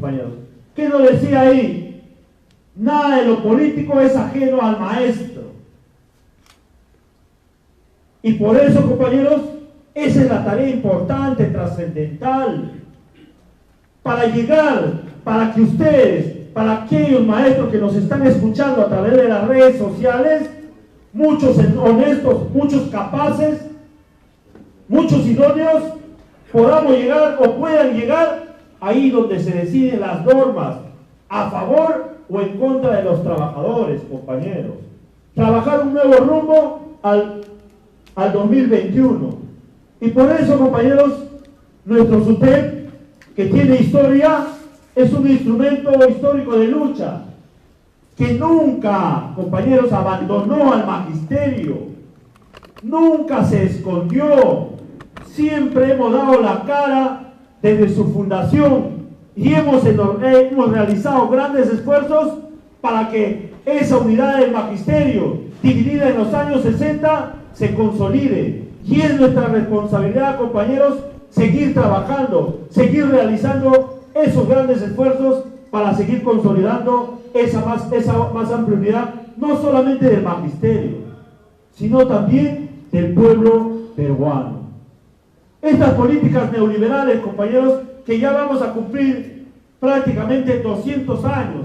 compañeros. ¿Qué nos decía ahí? Nada de lo político es ajeno al maestro. Y por eso, compañeros, esa es la tarea importante, trascendental. Para llegar, para que ustedes, para aquellos maestros que nos están escuchando a través de las redes sociales, muchos honestos, muchos capaces, muchos idóneos, podamos llegar o puedan llegar ahí donde se deciden las normas, a favor o en contra de los trabajadores, compañeros. Trabajar un nuevo rumbo al 2021. Y por eso, compañeros, nuestro SUTEP, que tiene historia, es un instrumento histórico de lucha, que nunca, compañeros, abandonó al magisterio, nunca se escondió, siempre hemos dado la cara desde su fundación y hemos realizado grandes esfuerzos para que esa unidad del magisterio, dividida en los años 60, se consolide. Y es nuestra responsabilidad, compañeros, seguir trabajando, seguir realizando esos grandes esfuerzos para seguir consolidando esa más amplia unidad, no solamente del magisterio, sino también del pueblo peruano. Estas políticas neoliberales, compañeros, que ya vamos a cumplir prácticamente 200 años,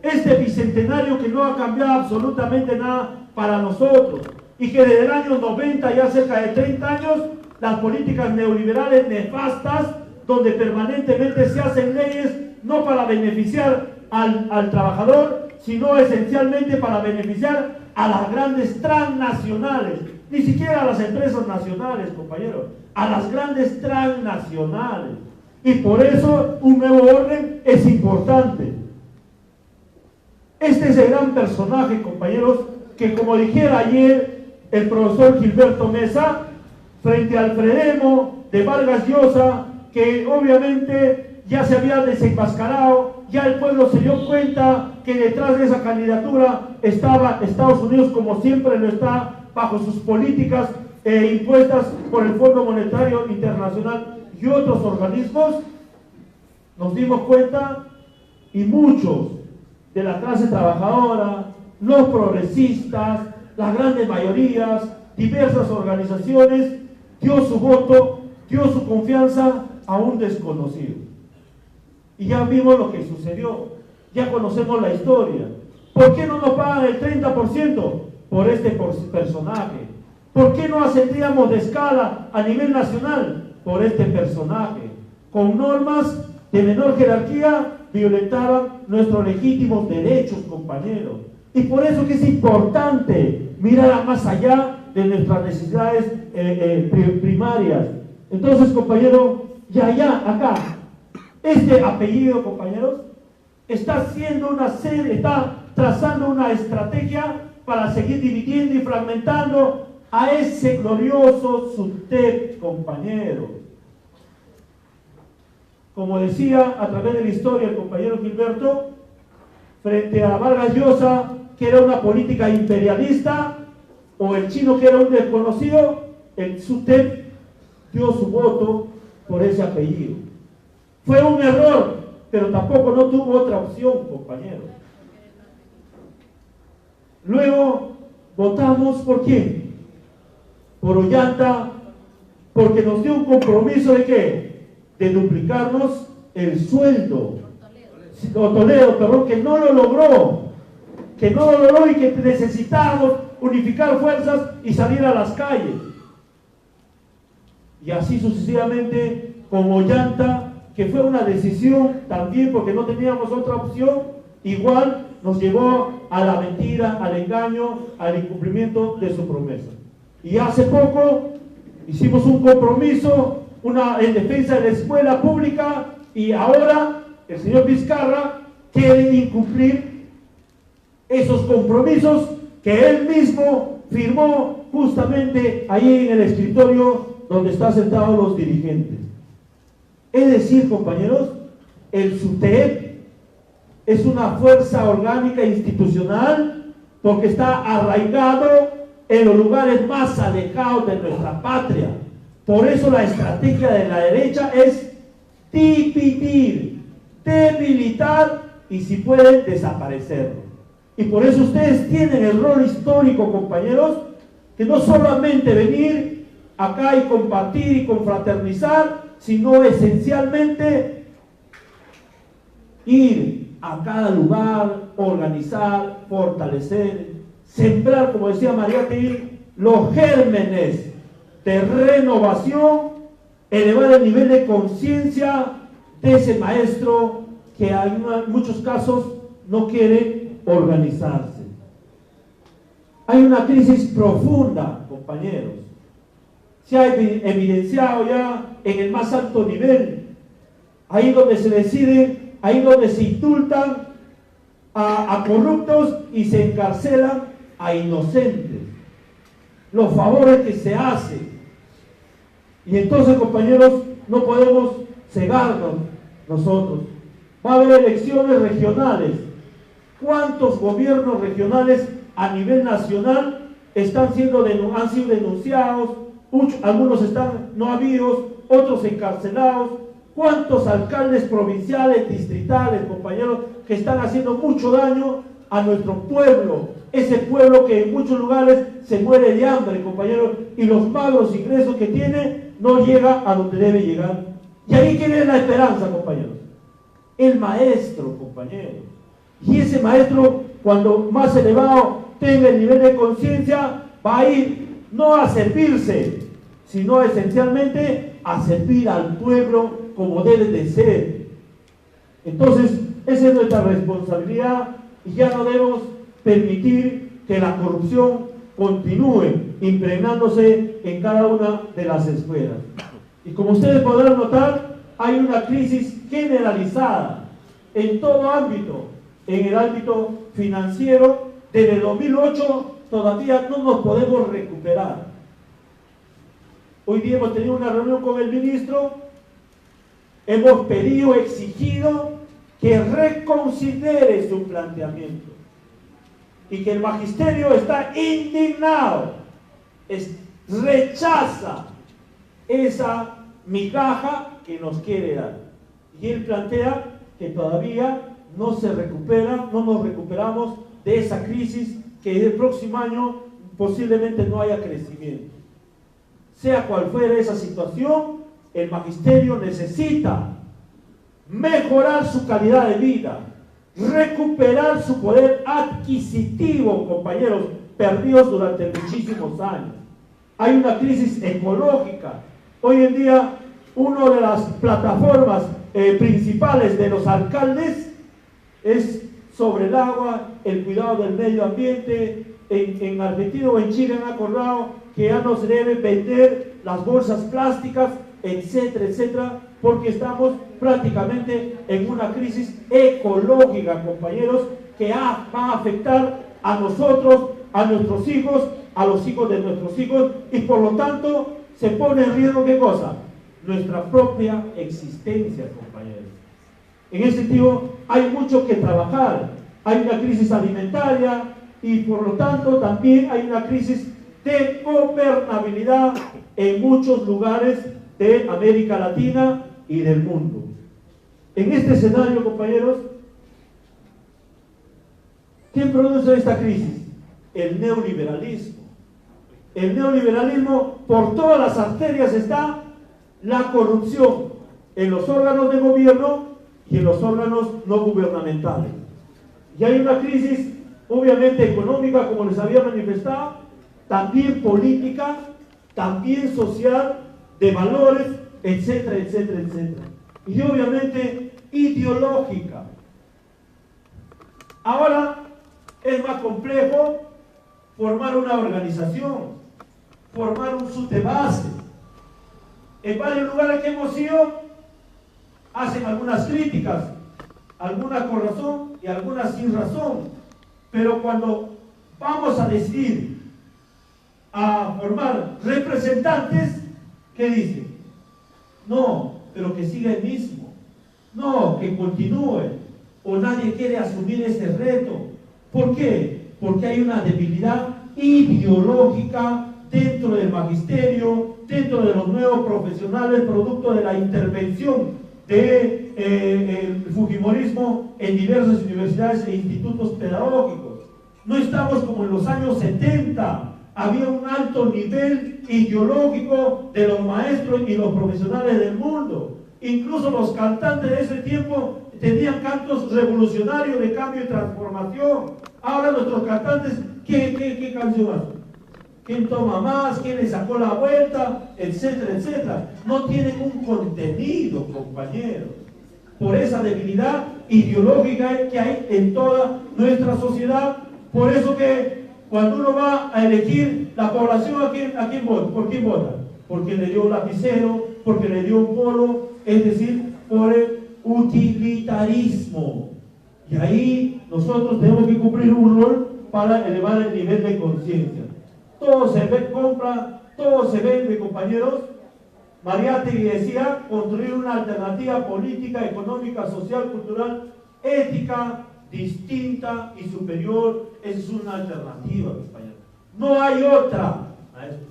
este bicentenario que no ha cambiado absolutamente nada para nosotros, y que desde el año 90, ya cerca de 30 años, las políticas neoliberales nefastas, donde permanentemente se hacen leyes no para beneficiar al trabajador, sino esencialmente para beneficiar a las grandes transnacionales, ni siquiera a las empresas nacionales, compañeros, a las grandes transnacionales. Y por eso un nuevo orden es importante. Este es el gran personaje, compañeros, que, como dijera ayer el profesor Gilberto Mesa, frente al Frelimo de Vargas Llosa, que obviamente ya se había desenmascarado, ya el pueblo se dio cuenta que detrás de esa candidatura estaba Estados Unidos, como siempre lo está, bajo sus políticas impuestas por el Fondo Monetario Internacional y otros organismos. Nos dimos cuenta, y muchos de la clase trabajadora, los progresistas, las grandes mayorías, diversas organizaciones, dio su voto, dio su confianza a un desconocido. Y ya vimos lo que sucedió, ya conocemos la historia. ¿Por qué no nos pagan el 30%? Por este personaje. ¿Por qué no ascendíamos de escala a nivel nacional? Por este personaje. Con normas de menor jerarquía violentaban nuestros legítimos derechos, compañeros. Y por eso que es importante mirar más allá de nuestras necesidades primarias. Entonces, compañero, acá, este apellido, compañeros, está trazando una estrategia para seguir dividiendo y fragmentando a ese glorioso SUTEP, compañeros. Como decía a través de la historia el compañero Gilberto, frente a Vargas Llosa, que era una política imperialista, o el chino, que era un desconocido, el SUTEP dio su voto por ese apellido. Fue un error, pero tampoco no tuvo otra opción, compañeros. Luego votamos ¿por quién? Por Ollanta, porque nos dio un compromiso ¿de qué? De duplicarnos el sueldo. Toledo, perdón, que no lo logró, y que necesitábamos unificar fuerzas y salir a las calles. Y así sucesivamente con Ollanta, que fue una decisión también porque no teníamos otra opción, igual nos llevó a la mentira, al engaño, al incumplimiento de su promesa. Y hace poco hicimos un compromiso en defensa de la escuela pública, y ahora el señor Vizcarra quiere incumplir esos compromisos que él mismo firmó justamente ahí en el escritorio donde están sentados los dirigentes. Es decir, compañeros, el SUTEP es una fuerza orgánica institucional porque está arraigado en los lugares más alejados de nuestra patria. Por eso la estrategia de la derecha es dividir, debilitar y si pueden desaparecerlo. Y por eso ustedes tienen el rol histórico, compañeros, que no solamente venir acá y compartir y confraternizar, sino esencialmente ir a cada lugar, organizar, fortalecer, sembrar, como decía Mariátegui, los gérmenes de renovación, elevar el nivel de conciencia de ese maestro que en muchos casos no quiere organizarse. Hay una crisis profunda, compañeros. Se ha evidenciado ya en el más alto nivel, ahí donde se decide, ahí donde se indultan a corruptos y se encarcelan a inocentes. Los favores que se hacen. Y entonces, compañeros, no podemos cegarnos nosotros. Va a haber elecciones regionales. ¿Cuántos gobiernos regionales a nivel nacional han sido denunciados? Algunos están no habidos, otros encarcelados. ¿Cuántos alcaldes provinciales, distritales, compañeros, que están haciendo mucho daño a nuestro pueblo? Ese pueblo que en muchos lugares se muere de hambre, compañeros, y los magros ingresos que tiene no llega a donde debe llegar. Y ahí tiene la esperanza, compañeros. El maestro, compañeros. Y ese maestro, cuando más elevado tenga el nivel de conciencia, va a ir no a servirse, sino esencialmente a servir al pueblo como debe de ser. Entonces, esa es nuestra responsabilidad y ya no debemos permitir que la corrupción continúe impregnándose en cada una de las esferas. Y como ustedes podrán notar, hay una crisis generalizada en todo ámbito. En el ámbito financiero, desde el 2008 todavía no nos podemos recuperar. Hoy día hemos tenido una reunión con el ministro, hemos pedido, exigido que reconsidere su planteamiento y que el magisterio está indignado, rechaza esa migaja que nos quiere dar. Y él plantea que todavía no se recupera, no nos recuperamos de esa crisis, que el próximo año posiblemente no haya crecimiento. Sea cual fuera esa situación, el magisterio necesita mejorar su calidad de vida, recuperar su poder adquisitivo, compañeros, perdidos durante muchísimos años. Hay una crisis ecológica. Hoy en día, una de las plataformas principales de los alcaldes es sobre el agua, el cuidado del medio ambiente. En Argentina o en Chile han acordado que ya no se deben vender las bolsas plásticas, etcétera, etcétera, porque estamos prácticamente en una crisis ecológica, compañeros, que va a afectar a nosotros, a nuestros hijos, a los hijos de nuestros hijos, y por lo tanto se pone en riesgo, ¿qué cosa? Nuestra propia existencia, compañeros. En ese sentido, hay mucho que trabajar. Hay una crisis alimentaria y por lo tanto también hay una crisis de gobernabilidad en muchos lugares de América Latina y del mundo. En este escenario, compañeros, ¿quién produce esta crisis? El neoliberalismo. El neoliberalismo, por todas las arterias está la corrupción en los órganos de gobierno y en los órganos no gubernamentales. Y hay una crisis, obviamente económica, como les había manifestado, también política, también social, de valores, etcétera, etcétera, etcétera. Y obviamente ideológica. Ahora es más complejo formar una organización, formar un SUTEBASE. En varios lugares que hemos ido, hacen algunas críticas, algunas con razón y algunas sin razón, pero cuando vamos a decidir a formar representantes, ¿qué dicen? No, pero que siga el mismo, no, que continúe, o nadie quiere asumir este reto. ¿Por qué? Porque hay una debilidad ideológica dentro del magisterio, dentro de los nuevos profesionales, producto de la intervención de el fujimorismo en diversas universidades e institutos pedagógicos. No estamos como en los años 70. Había un alto nivel ideológico de los maestros y los profesionales del mundo. Incluso los cantantes de ese tiempo tenían cantos revolucionarios de cambio y transformación. Ahora nuestros cantantes, ¿qué canción hacen? ¿Quién toma más? ¿Quién le sacó la vuelta? Etcétera, etcétera. No tienen un contenido, compañeros, por esa debilidad ideológica que hay en toda nuestra sociedad. Por eso que cuando uno va a elegir la población, ¿a quién vota? ¿Por quién vota? Porque le dio un lapicero, porque le dio un polo, es decir, por el utilitarismo. Y ahí nosotros tenemos que cumplir un rol para elevar el nivel de conciencia. Todo se compra, todo se vende, compañeros. Mariátegui decía, construir una alternativa política, económica, social, cultural, ética, distinta y superior. Esa es una alternativa, compañeros. No hay otra, maestro.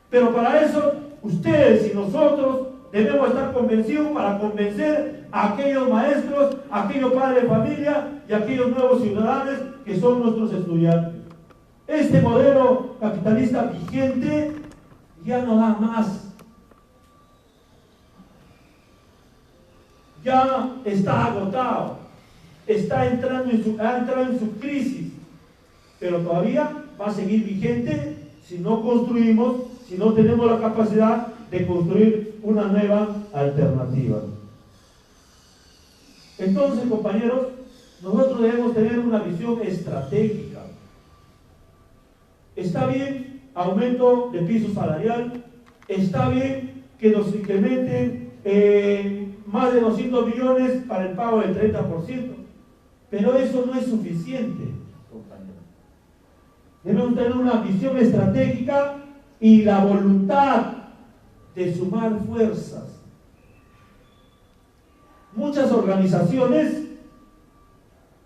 Pero para eso, ustedes y nosotros debemos estar convencidos para convencer a aquellos maestros, a aquellos padres de familia y a aquellos nuevos ciudadanos que son nuestros estudiantes. Este modelo capitalista vigente ya no da más. Ya está agotado. Ha entrado en su crisis. Pero todavía va a seguir vigente si no construimos, si no tenemos la capacidad de construir una nueva alternativa. Entonces, compañeros, nosotros debemos tener una visión estratégica. Está bien aumento de piso salarial, está bien que nos incrementen más de 200 millones para el pago del 30%, pero eso no es suficiente, compañeros. Debemos tener una visión estratégica y la voluntad de sumar fuerzas. Muchas organizaciones,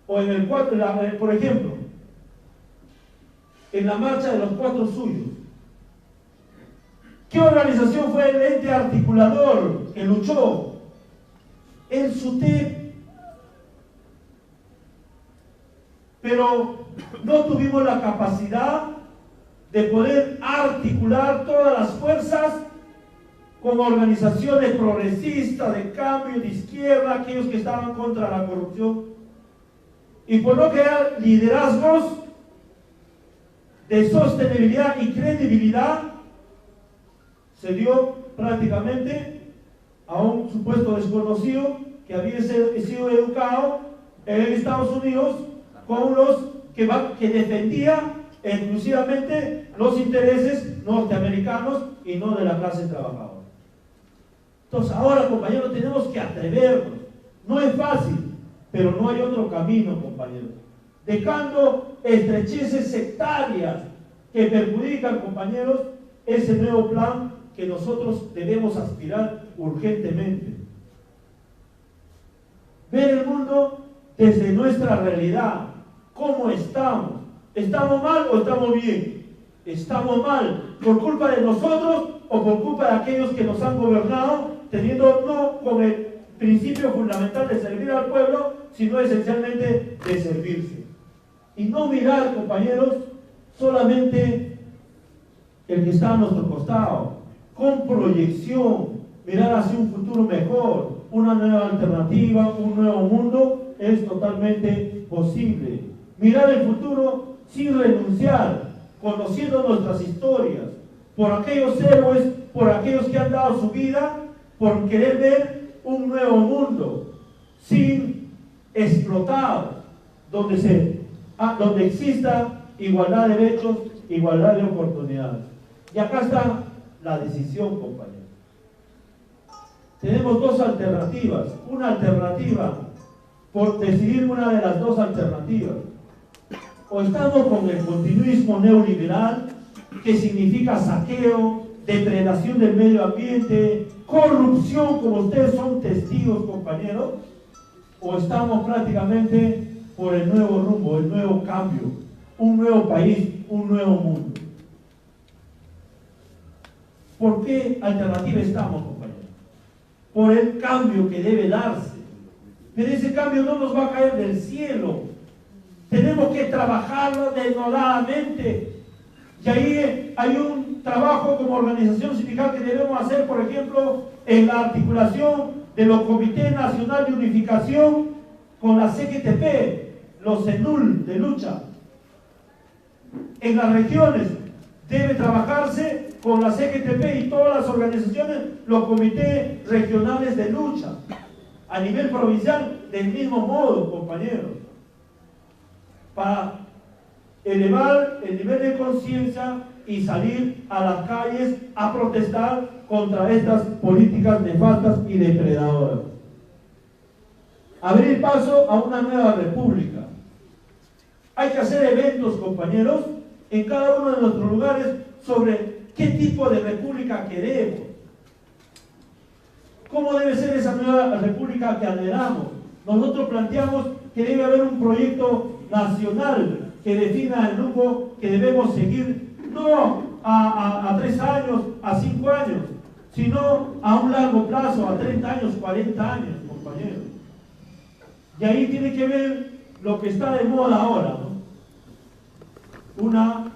por ejemplo, en la marcha de los 4 suyos, ¿qué organización fue el ente articulador que luchó? El SUTEP. Pero no tuvimos la capacidad de poder articular todas las fuerzas como organizaciones progresistas, de cambio, de izquierda, aquellos que estaban contra la corrupción. Y por no crear liderazgos de sostenibilidad y credibilidad, se dio prácticamente a un supuesto desconocido que había sido educado en Estados Unidos con los que defendía exclusivamente los intereses norteamericanos y no de la clase trabajadora. Entonces ahora, compañeros, tenemos que atrevernos. No es fácil, pero no hay otro camino, compañeros. Dejando estrecheces sectarias que perjudican, compañeros, ese nuevo plan que nosotros debemos aspirar urgentemente. Ver el mundo desde nuestra realidad. ¿Cómo estamos? ¿Estamos mal o estamos bien? Estamos mal por culpa de nosotros o por culpa de aquellos que nos han gobernado, teniendo no con el principio fundamental de servir al pueblo, sino esencialmente de servirse. Y no mirar, compañeros, solamente el que está a nuestro costado, con proyección, mirar hacia un futuro mejor, una nueva alternativa, un nuevo mundo, es totalmente posible. Mirar el futuro sin renunciar, conociendo nuestras historias, por aquellos héroes, por aquellos que han dado su vida, por querer ver un nuevo mundo, sin explotados, donde exista igualdad de derechos, igualdad de oportunidades. Y acá está la decisión, compañeros. Tenemos dos alternativas. Una alternativa, por decidir una de las dos alternativas. O estamos con el continuismo neoliberal, que significa saqueo, depredación del medio ambiente, corrupción, como ustedes son testigos, compañeros, o estamos prácticamente por el nuevo rumbo, el nuevo cambio, un nuevo país, un nuevo mundo. ¿Por qué alternativa estamos, compañeros? Por el cambio que debe darse. Pero ese cambio no nos va a caer del cielo. Tenemos que trabajarlo denodadamente. Y ahí hay un trabajo como organización sindical que debemos hacer, por ejemplo, en la articulación de los Comités Nacional de Unificación con la CGTP, los CENUL de lucha. En las regiones debe trabajarse con la CGTP y todas las organizaciones, los comités regionales de lucha. A nivel provincial, del mismo modo, compañeros, para elevar el nivel de conciencia y salir a las calles a protestar contra estas políticas nefastas y depredadoras. Abrir paso a una nueva república. Hay que hacer eventos, compañeros, en cada uno de nuestros lugares sobre qué tipo de república queremos. ¿Cómo debe ser esa nueva república que anhelamos? Nosotros planteamos que debe haber un proyecto nacional que defina el rumbo que debemos seguir, no a 3 años, a 5 años, sino a un largo plazo, a 30 años, 40 años, compañeros. Y ahí tiene que ver lo que está de moda ahora, ¿no? Una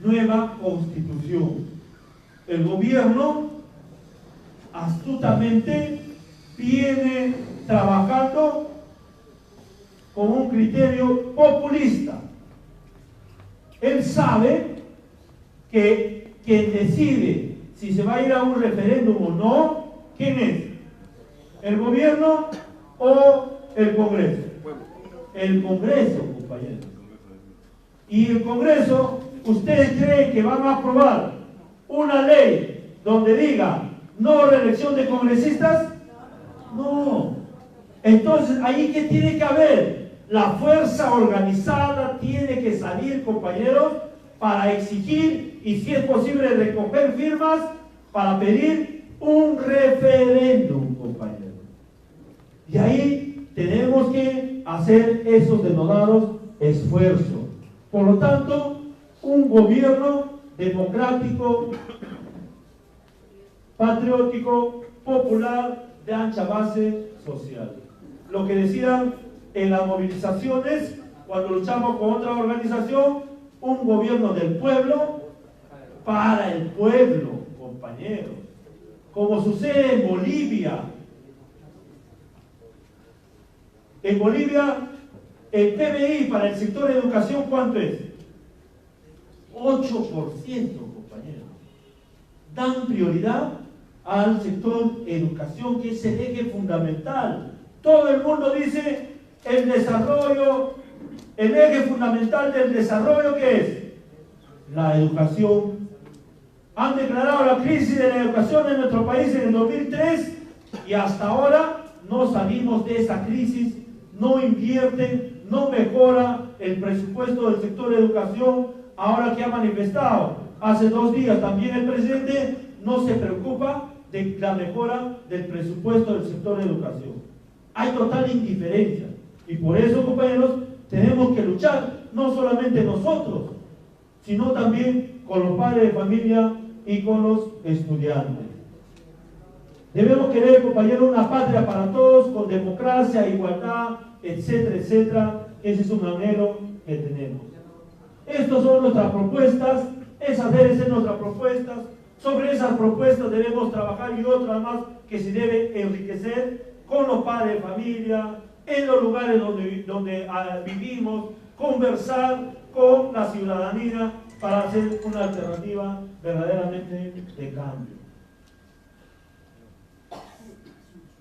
nueva constitución. El gobierno astutamente viene trabajando con un criterio populista. Él sabe que quien decide si se va a ir a un referéndum o no, ¿quién es? ¿El gobierno o el Congreso? El Congreso, compañeros. Y el Congreso, ¿ustedes creen que van a aprobar una ley donde diga no reelección de congresistas? No. Entonces, ahí que tiene que haber, la fuerza organizada tiene que salir, compañeros, para exigir y si es posible recoger firmas para pedir un referéndum, compañeros. Y ahí tenemos que hacer esos denodados esfuerzos. Por lo tanto, un gobierno democrático, patriótico, popular, de ancha base social. Lo que decían en las movilizaciones, cuando luchamos con otra organización, un gobierno del pueblo, para el pueblo, compañeros. Como sucede en Bolivia. En Bolivia, el PBI para el sector de educación, ¿cuánto es? 8%, compañeros. Dan prioridad al sector educación, que es el eje fundamental. Todo el mundo dice el desarrollo, el eje fundamental del desarrollo, ¿qué es? La educación. Han declarado la crisis de la educación en nuestro país en el 2003 y hasta ahora no salimos de esa crisis, no invierten, no mejora el presupuesto del sector de educación, ahora que ha manifestado hace 2 días también el presidente, no se preocupa de la mejora del presupuesto del sector de educación. Hay total indiferencia y por eso, compañeros, tenemos que luchar, no solamente nosotros, sino también con los padres de familia y con los estudiantes. Debemos querer, compañeros, una patria para todos, con democracia, igualdad, etcétera, etcétera. Ese es un anhelo que tenemos. Estas son nuestras propuestas, esas deben ser nuestras propuestas. Sobre esas propuestas debemos trabajar y otras más que se debe enriquecer con los padres de familia, en los lugares donde vivimos, conversar con la ciudadanía para hacer una alternativa verdaderamente de cambio.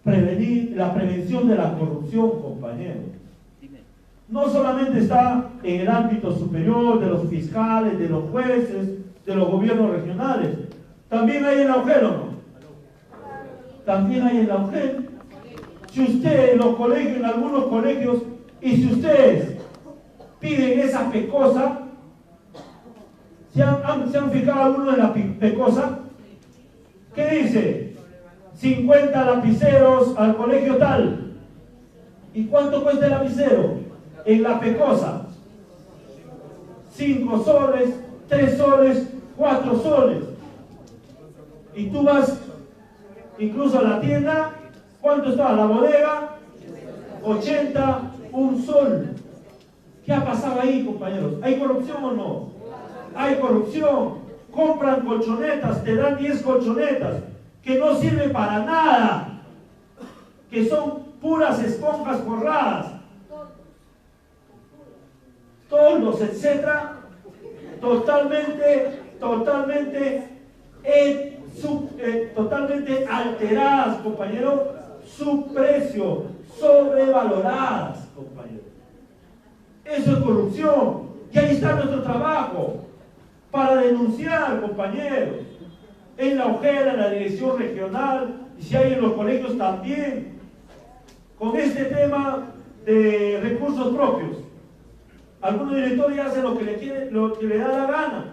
Prevenir, la prevención de la corrupción, compañeros. No solamente está en el ámbito superior de los fiscales, de los jueces, de los gobiernos regionales. También hay en la UGEL, ¿o no? También hay en la UGEL. Si usted en los colegios, en algunos colegios, y si ustedes piden esa pecosa, ¿se han fijado alguno en la pecosa? ¿Qué dice? 50 lapiceros al colegio tal. ¿Y cuánto cuesta el lapicero? En la pecosa, 5 soles, 3 soles, 4 soles. Y tú vas incluso a la tienda, ¿cuánto está? La bodega, 80, un sol. ¿Qué ha pasado ahí, compañeros? ¿Hay corrupción o no? Hay corrupción. Compran colchonetas, te dan 10 colchonetas que no sirven para nada, que son puras esponjas forradas, toldos, etcétera, totalmente alteradas, compañeros, su precio, sobrevaloradas, compañeros. Eso es corrupción. Y ahí está nuestro trabajo para denunciar, compañeros, en la Ojera, en la dirección regional, y si hay en los colegios también, con este tema de recursos propios. Algunos directores hacen lo que le da la gana,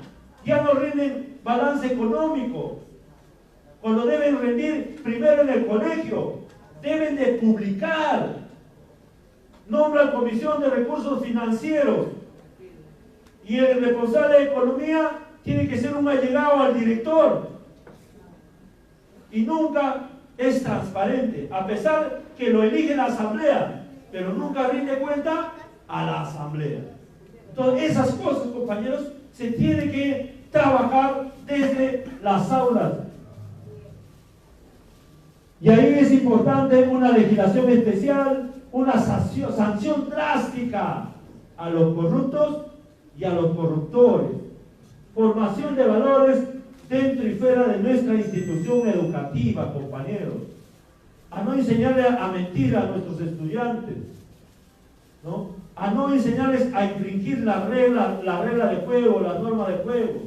ya no rinden balance económico, cuando deben rendir primero en el colegio, deben de publicar, nombran comisión de recursos financieros, y el responsable de economía tiene que ser un allegado al director, y nunca es transparente, a pesar que lo elige la asamblea, pero nunca rinde cuenta a la asamblea. Entonces esas cosas, compañeros, se tiene que trabajar desde las aulas. Y ahí es importante una legislación especial, una sanción drástica a los corruptos y a los corruptores. Formación de valores dentro y fuera de nuestra institución educativa, compañeros. A no enseñarle a mentir a nuestros estudiantes, ¿no? A no enseñarles a infringir la regla de juego, las normas de juego.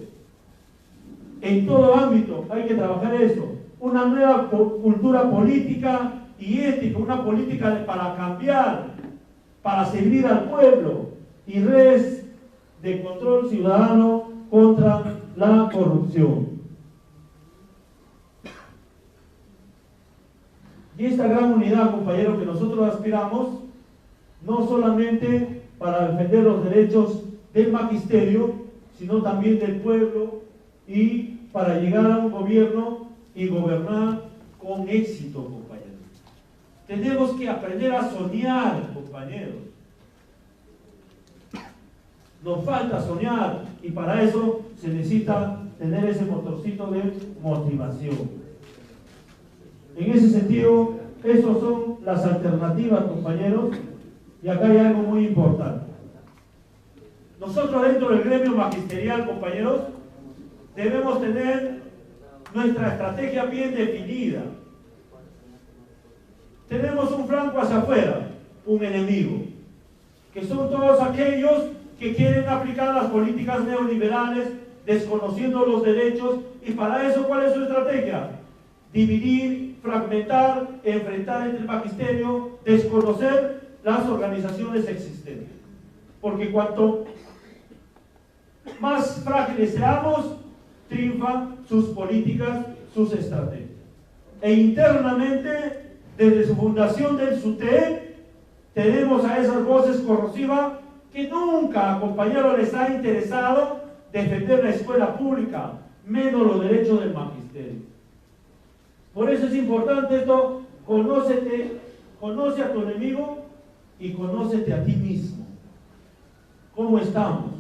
En todo ámbito hay que trabajar eso. Una nueva cultura política y ética, una política para cambiar, para servir al pueblo, y redes de control ciudadano contra la corrupción. Y esta gran unidad, compañeros, que nosotros aspiramos, no solamente para defender los derechos del magisterio, sino también del pueblo, y para llegar a un gobierno y gobernar con éxito, compañeros. Tenemos que aprender a soñar, compañeros. Nos falta soñar, y para eso se necesita tener ese motorcito de motivación. En ese sentido, esas son las alternativas, compañeros, y acá hay algo muy importante. Nosotros dentro del gremio magisterial, compañeros, debemos tener nuestra estrategia bien definida. Tenemos un flanco hacia afuera, un enemigo, que son todos aquellos que quieren aplicar las políticas neoliberales, desconociendo los derechos, y para eso, ¿cuál es su estrategia? Dividir, fragmentar, enfrentar entre el magisterio, desconocer las organizaciones existentes. Porque cuanto más frágiles seamos, triunfan sus políticas, sus estrategias. E internamente, desde su fundación del SUTE, tenemos a esas voces corrosivas que nunca, compañeros, les ha interesado defender la escuela pública, menos los derechos del magisterio. Por eso es importante esto: conoce a tu enemigo y conócete a ti mismo. ¿Cómo estamos?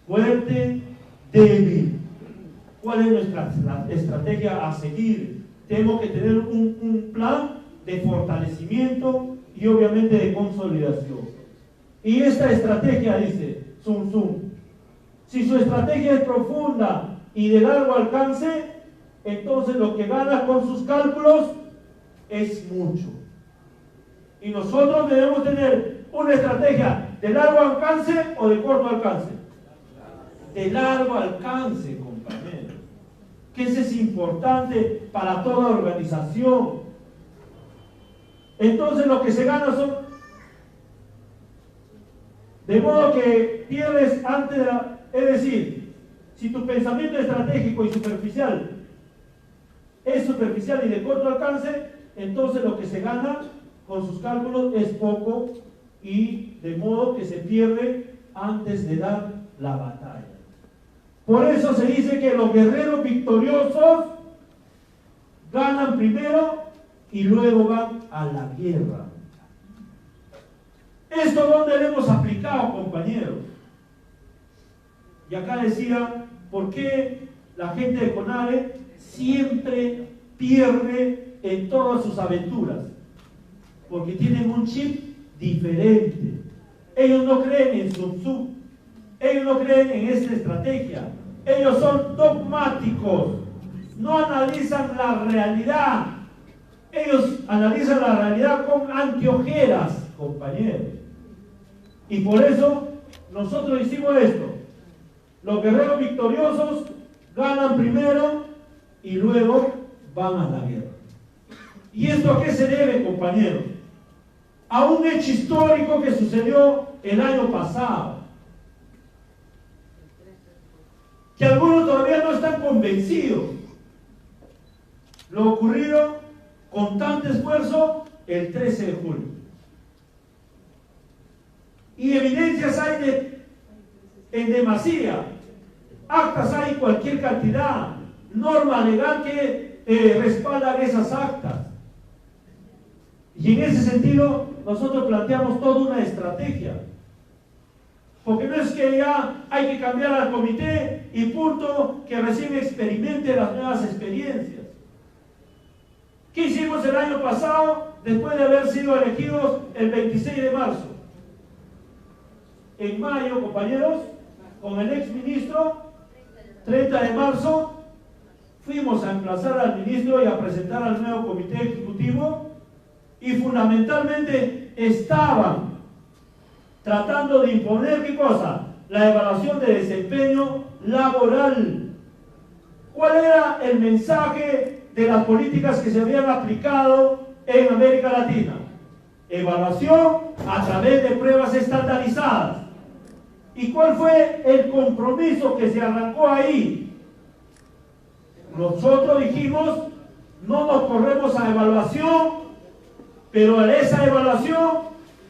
Fuerte, débil. ¿Cuál es nuestra estrategia a seguir? Tenemos que tener un plan de fortalecimiento y obviamente de consolidación. Y esta estrategia, dice Sun Tzu, si su estrategia es profunda y de largo alcance, entonces lo que gana con sus cálculos es mucho. Y nosotros debemos tener una estrategia de largo alcance o de corto alcance. De largo alcance, compañeros. Que eso es importante para toda organización. Entonces lo que se gana son... De modo que pierdes antes de la... Es decir, si tu pensamiento estratégico y superficial es superficial y de corto alcance, entonces lo que se gana con sus cálculos es poco, y de modo que se pierde antes de dar la batalla. Por eso se dice que los guerreros victoriosos ganan primero y luego van a la guerra. ¿Esto dónde lo hemos aplicado, compañeros? Y acá decía, ¿por qué la gente de CONAVE siempre pierde en todas sus aventuras? Porque tienen un chip diferente. Ellos no creen en Sun Tzu, ellos no creen en esta estrategia, ellos son dogmáticos, no analizan la realidad, ellos analizan la realidad con anteojeras, compañeros. Y por eso nosotros hicimos esto. Los guerreros victoriosos ganan primero y luego van a la guerra. ¿Y esto a qué se debe, compañeros? A un hecho histórico que sucedió el año pasado, que algunos todavía no están convencidos. Lo ocurrido con tanto esfuerzo el 13 de julio. Y evidencias hay en demasía, actas hay cualquier cantidad, norma legal que respaldan esas actas. Y en ese sentido nosotros planteamos toda una estrategia, porque no es que ya hay que cambiar al comité y punto, que recién experimente las nuevas experiencias. ¿Qué hicimos el año pasado después de haber sido elegidos el 26 de marzo? En mayo, compañeros, con el ex ministro, 30 de marzo, fuimos a emplazar al ministro y a presentar al nuevo comité ejecutivo, y fundamentalmente estaban tratando de imponer, ¿qué cosa? La evaluación de desempeño laboral. ¿Cuál era el mensaje de las políticas que se habían aplicado en América Latina? Evaluación a través de pruebas estandarizadas. ¿Y cuál fue el compromiso que se arrancó ahí? Nosotros dijimos, no nos corremos a evaluación, pero esa evaluación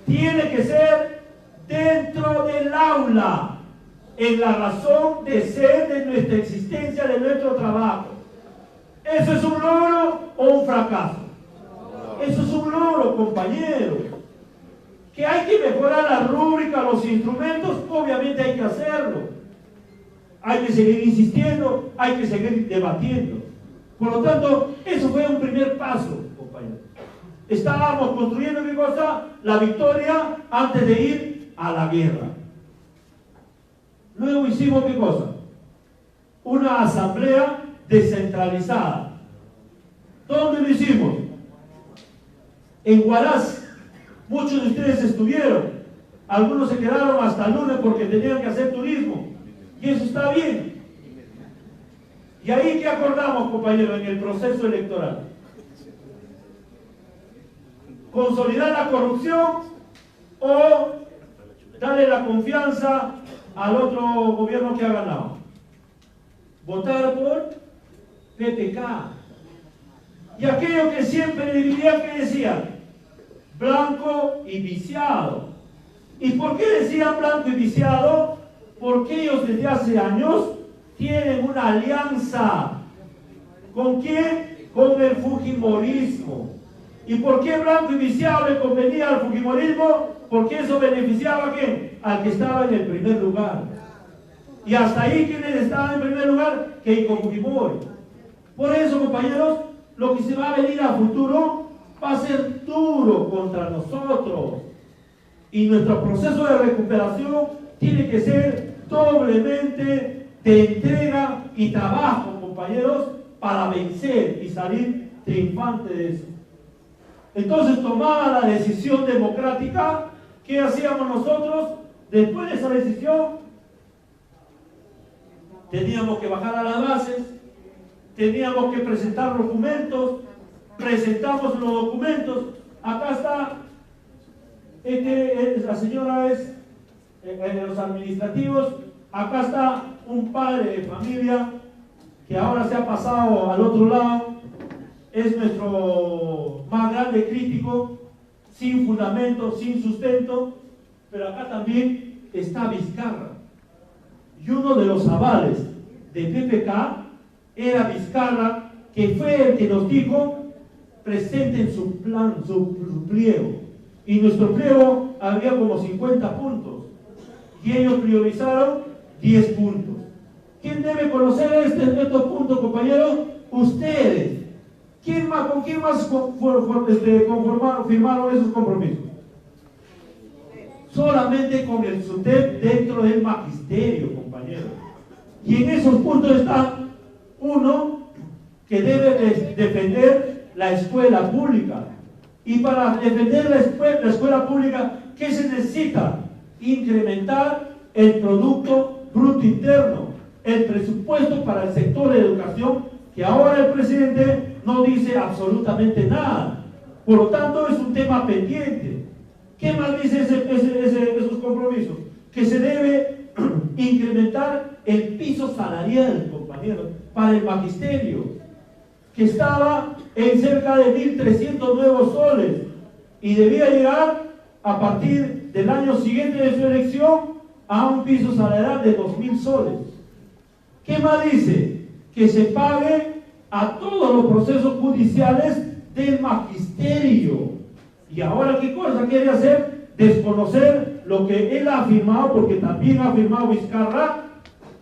tiene que ser dentro del aula, en la razón de ser de nuestra existencia, de nuestro trabajo. ¿Eso es un logro o un fracaso? Eso es un logro, compañeros. Que hay que mejorar la rúbrica, los instrumentos, obviamente hay que hacerlo. Hay que seguir insistiendo, hay que seguir debatiendo. Por lo tanto, eso fue un primer paso, compañeros. Estábamos construyendo, ¿qué cosa? La victoria antes de ir a la guerra. Luego hicimos, ¿qué cosa? Una asamblea descentralizada. ¿Dónde lo hicimos? En Huaraz. Muchos de ustedes estuvieron. Algunos se quedaron hasta el lunes porque tenían que hacer turismo. Y eso está bien. ¿Y ahí qué acordamos, compañeros, en el proceso electoral? ¿Consolidar la corrupción o darle la confianza al otro gobierno que ha ganado? Votar por PPK. Y aquello que siempre dividían, que decían, blanco y viciado. ¿Y por qué decían blanco y viciado? Porque ellos desde hace años tienen una alianza. ¿Con quién? Con el fujimorismo. ¿Y por qué blanco y viciado le convenía al fujimorismo? Porque eso beneficiaba ¿a quién? Al que estaba en el primer lugar. Y hasta ahí, ¿quiénes estaban en primer lugar? Keiko Fujimori. Por eso, compañeros, lo que se va a venir a futuro va a ser duro contra nosotros. Y nuestro proceso de recuperación tiene que ser doblemente de entrega y trabajo, compañeros, para vencer y salir triunfante de eso. Entonces, tomada la decisión democrática, ¿qué hacíamos nosotros? Después de esa decisión, teníamos que bajar a las bases, teníamos que presentar documentos, presentamos los documentos. Acá está, la señora es de los administrativos, acá está un padre de familia que ahora se ha pasado al otro lado, es nuestro más grande crítico, sin fundamento, sin sustento, pero acá también está Vizcarra. Y uno de los avales de PPK era Vizcarra, que fue el que nos dijo, presenten su plan, su pliego. Y nuestro pliego había como 50 puntos y ellos priorizaron 10 puntos. ¿Quién debe conocer estos puntos, compañeros? Ustedes. ¿Con quién más firmaron esos compromisos? Solamente con el SUTEP dentro del magisterio, compañeros. Y en esos puntos está uno que debe defender la escuela pública. Y para defender la escuela pública, ¿qué se necesita? Incrementar el Producto Bruto Interno, el presupuesto para el sector de educación, que ahora el presidente no dice absolutamente nada. Por lo tanto, es un tema pendiente. ¿Qué más dice esos compromisos? Que se debe incrementar el piso salarial, compañeros, para el magisterio, que estaba en cerca de 1.300 nuevos soles y debía llegar a partir del año siguiente de su elección a un piso salarial de 2.000 soles. ¿Qué más dice? Que se pague a todos los procesos judiciales del magisterio. Y ahora, ¿qué cosa quiere hacer? Desconocer lo que él ha afirmado, porque también ha afirmado Vizcarra,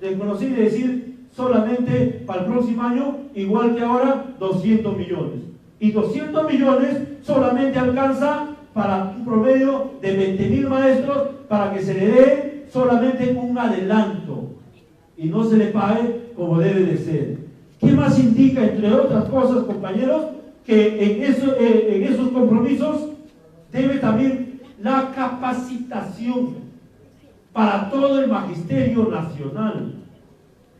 desconocer y decir solamente para el próximo año, igual que ahora, 200 millones. Y 200 millones solamente alcanza para un promedio de 20.000 maestros para que se le dé solamente un adelanto y no se le pague como debe de ser. ¿Qué más indica, entre otras cosas, compañeros? Que en esos compromisos debe también la capacitación para todo el magisterio nacional.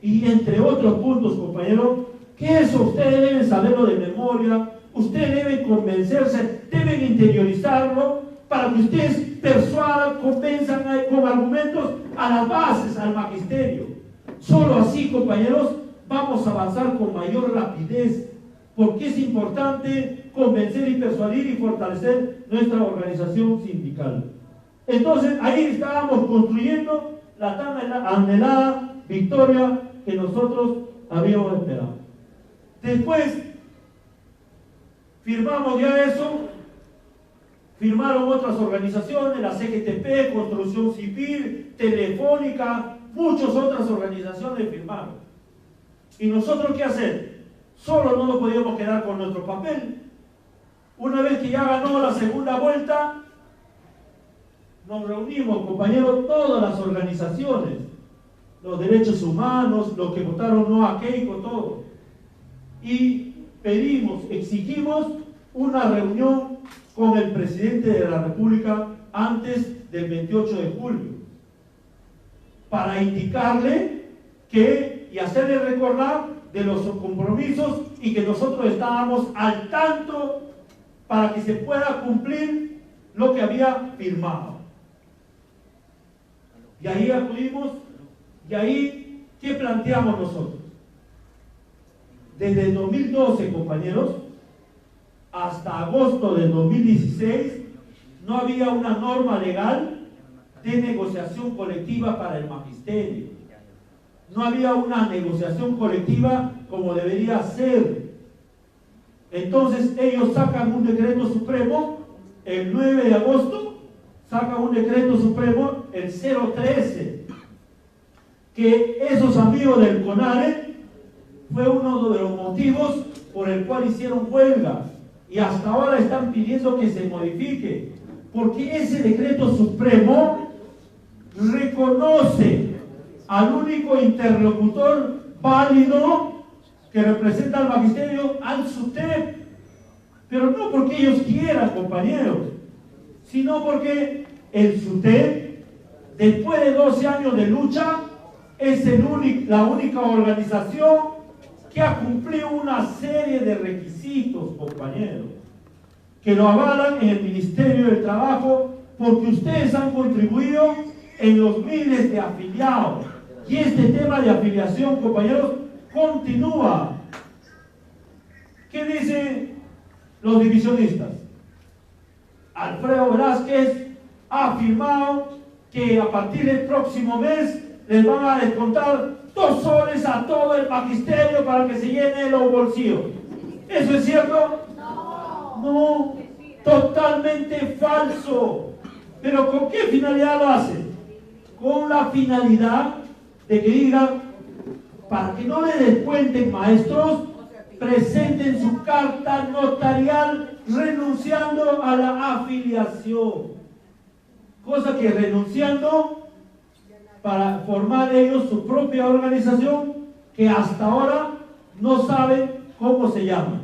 Y entre otros puntos, compañeros, que eso ustedes deben saberlo de memoria, ustedes deben convencerse, deben interiorizarlo, para que ustedes persuadan, convenzan con argumentos a las bases, al magisterio. Solo así, compañeros, vamos a avanzar con mayor rapidez, porque es importante convencer y persuadir y fortalecer nuestra organización sindical. Entonces, ahí estábamos construyendo la tan anhelada victoria que nosotros habíamos esperado. Después, firmamos ya eso, firmaron otras organizaciones, la CGTP, Construcción Civil, Telefónica, muchas otras organizaciones firmaron. ¿Y nosotros qué hacer? Solo no nos podíamos quedar con nuestro papel. Una vez que ya ganó la segunda vuelta, nos reunimos, compañeros, todas las organizaciones, los derechos humanos, los que votaron no a Keiko, todos. Y pedimos, exigimos una reunión con el presidente de la República antes del 28 de julio, para indicarle que, y hacerle recordar de los compromisos y que nosotros estábamos al tanto para que se pueda cumplir lo que había firmado. Y ahí acudimos, y ahí, ¿qué planteamos nosotros? Desde el 2012, compañeros, hasta agosto del 2016, no había una norma legal de negociación colectiva para el magisterio. No había una negociación colectiva como debería ser. Entonces ellos sacan un decreto supremo el 9 de agosto, sacan un decreto supremo el 013, que esos amigos del CONARE fue uno de los motivos por el cual hicieron huelga y hasta ahora están pidiendo que se modifique, porque ese decreto supremo reconoce al único interlocutor válido que representa al magisterio, al SUTEP, pero no porque ellos quieran, compañeros, sino porque el SUTEP, después de 12 años de lucha, es la única organización que ha cumplido una serie de requisitos, compañeros, que lo avalan en el Ministerio del Trabajo, porque ustedes han contribuido en los miles de afiliados. Y este tema de afiliación, compañeros, continúa. ¿Qué dicen los divisionistas? Alfredo Velázquez ha afirmado que a partir del próximo mes les van a descontar 2 soles a todo el magisterio para que se llene los bolsillos. ¿Eso es cierto? No, totalmente falso. ¿Pero con qué finalidad lo hace? Con la finalidad de que digan, para que no le descuenten, maestros, presenten su carta notarial renunciando a la afiliación. Cosa que renunciando para formar ellos su propia organización, que hasta ahora no saben cómo se llama.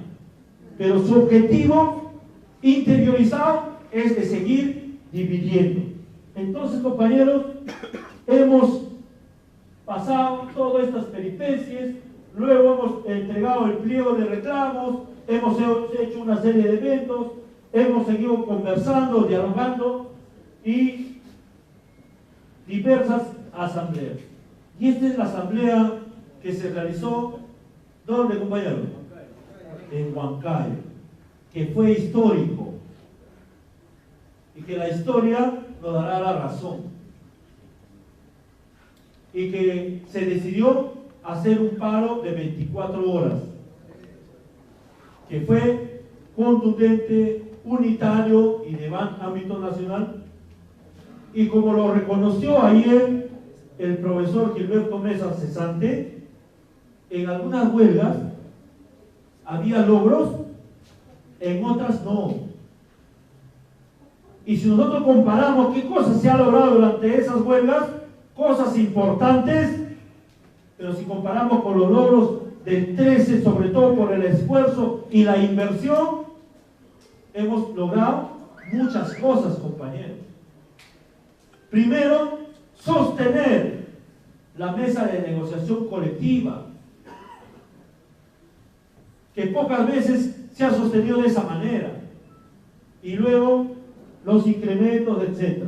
Pero su objetivo interiorizado es de seguir dividiendo. Entonces, compañeros, hemos pasado todas estas peripecias, luego hemos entregado el pliego de reclamos, hemos hecho una serie de eventos, hemos seguido conversando, dialogando y diversas asambleas. Y esta es la asamblea que se realizó, ¿dónde, compañeros? En Huancayo, que fue histórico y que la historia nos dará la razón, y que se decidió hacer un paro de 24 horas, que fue contundente, unitario y de ámbito nacional, y como lo reconoció ayer el profesor Gilberto Mesa Cesante, en algunas huelgas había logros, en otras no. Y si nosotros comparamos qué cosas se ha logrado durante esas huelgas, cosas importantes, pero si comparamos con los logros del 13, sobre todo por el esfuerzo y la inversión, hemos logrado muchas cosas, compañeros. Primero, sostener la mesa de negociación colectiva, que pocas veces se ha sostenido de esa manera, y luego los incrementos, etc.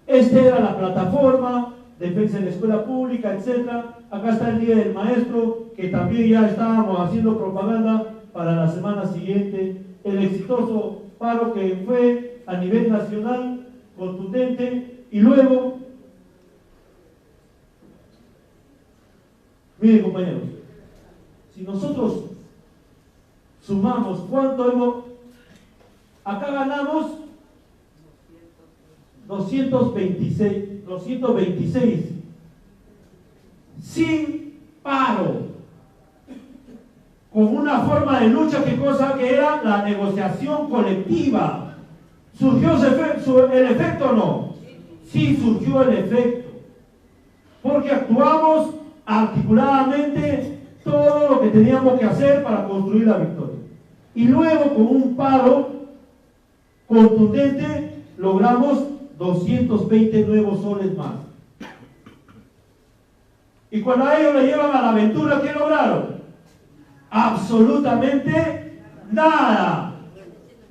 Esta era la plataforma, defensa en la escuela pública, etc. Acá está el Día del Maestro, que también ya estábamos haciendo propaganda para la semana siguiente, el exitoso paro que fue a nivel nacional, contundente, y luego, miren, compañeros, si nosotros sumamos cuánto hemos, acá ganamos 226 sin paro, con una forma de lucha, que cosa que era la negociación colectiva. ¿Surgió el efecto o no? Sí surgió el efecto, porque actuamos articuladamente todo lo que teníamos que hacer para construir la victoria. Y luego, con un paro contundente, logramos 220 nuevos soles más. Y cuando a ellos le llevan a la aventura, ¿qué lograron? Absolutamente nada.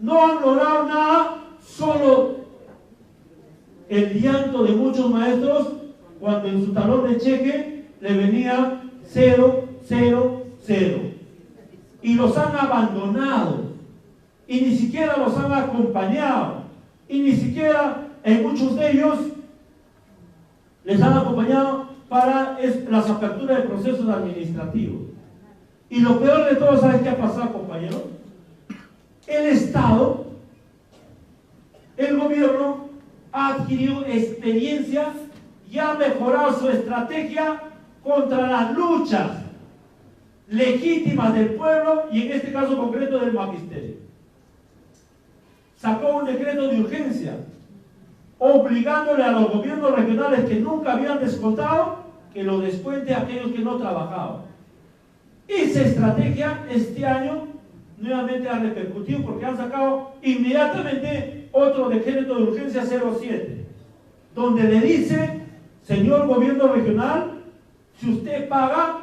No han logrado nada, solo el llanto de muchos maestros cuando en su talón de cheque le venía 0, 0, 0. Y los han abandonado. Y ni siquiera los han acompañado. Y ni siquiera en muchos de ellos les han acompañado para las aperturas de procesos administrativos. Y lo peor de todo, ¿sabes qué ha pasado, compañeros? El Estado, el gobierno, ha adquirido experiencia y ha mejorado su estrategia contra las luchas legítimas del pueblo, y en este caso concreto del magisterio. Sacó un decreto de urgencia obligándole a los gobiernos regionales que nunca habían descontado, que lo descuente a aquellos que no trabajaban. Esa estrategia este año nuevamente ha repercutido, porque han sacado inmediatamente otro decreto de urgencia 07, donde le dice: señor gobierno regional, si usted paga,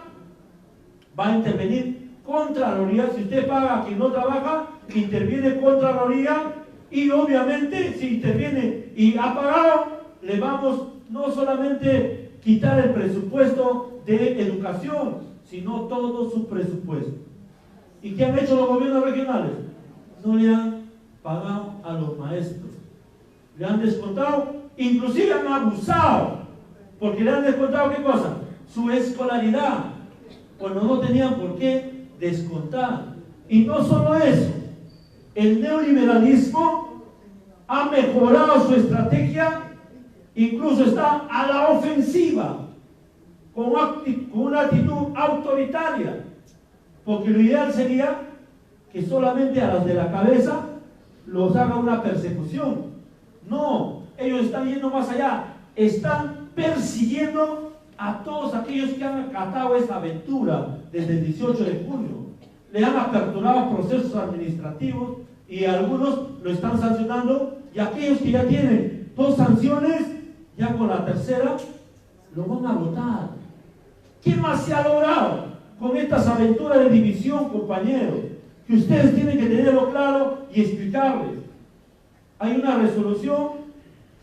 va a intervenir Contraloría. Si usted paga a quien no trabaja, interviene Contraloría, y obviamente si interviene y ha pagado, le vamos no solamente quitar el presupuesto de educación, sino todo su presupuesto. ¿Y qué han hecho los gobiernos regionales? No le han pagado a los maestros, le han descontado, inclusive han abusado, porque le han descontado ¿qué cosa? Su escolaridad, cuando no tenían por qué descontar. Y no solo eso, el neoliberalismo ha mejorado su estrategia, incluso está a la ofensiva, con una actitud autoritaria, porque lo ideal sería que solamente a los de la cabeza los haga una persecución. No, ellos están yendo más allá, están persiguiendo a todos aquellos que han acatado esa aventura desde el 18 de junio. Le han aperturado procesos administrativos y algunos lo están sancionando, y aquellos que ya tienen 2 sanciones, ya con la tercera lo van a votar. ¿Qué más se ha logrado con estas aventuras de división, compañeros? Que ustedes tienen que tenerlo claro y explicarles. Hay una resolución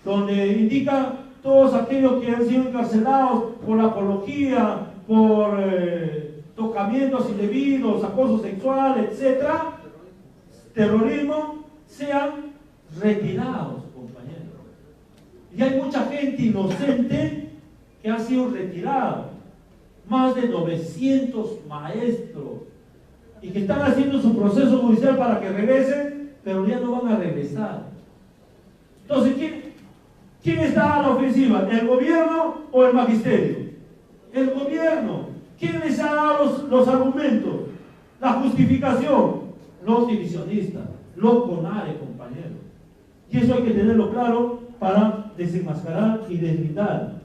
donde indica todos aquellos que han sido encarcelados por la apología, por tocamientos indebidos, acoso sexual, etcétera, terrorismo, sean retirados, compañeros. Y hay mucha gente inocente que ha sido retirada, más de 900 maestros, y que están haciendo su proceso judicial para que regresen, pero ya no van a regresar. Entonces, ¿quién está a la ofensiva? ¿El gobierno o el magisterio? El gobierno. ¿Quién les ha dado los argumentos? La justificación. Los divisionistas, los CONARE, compañeros. Y eso hay que tenerlo claro para desenmascarar y deslindar.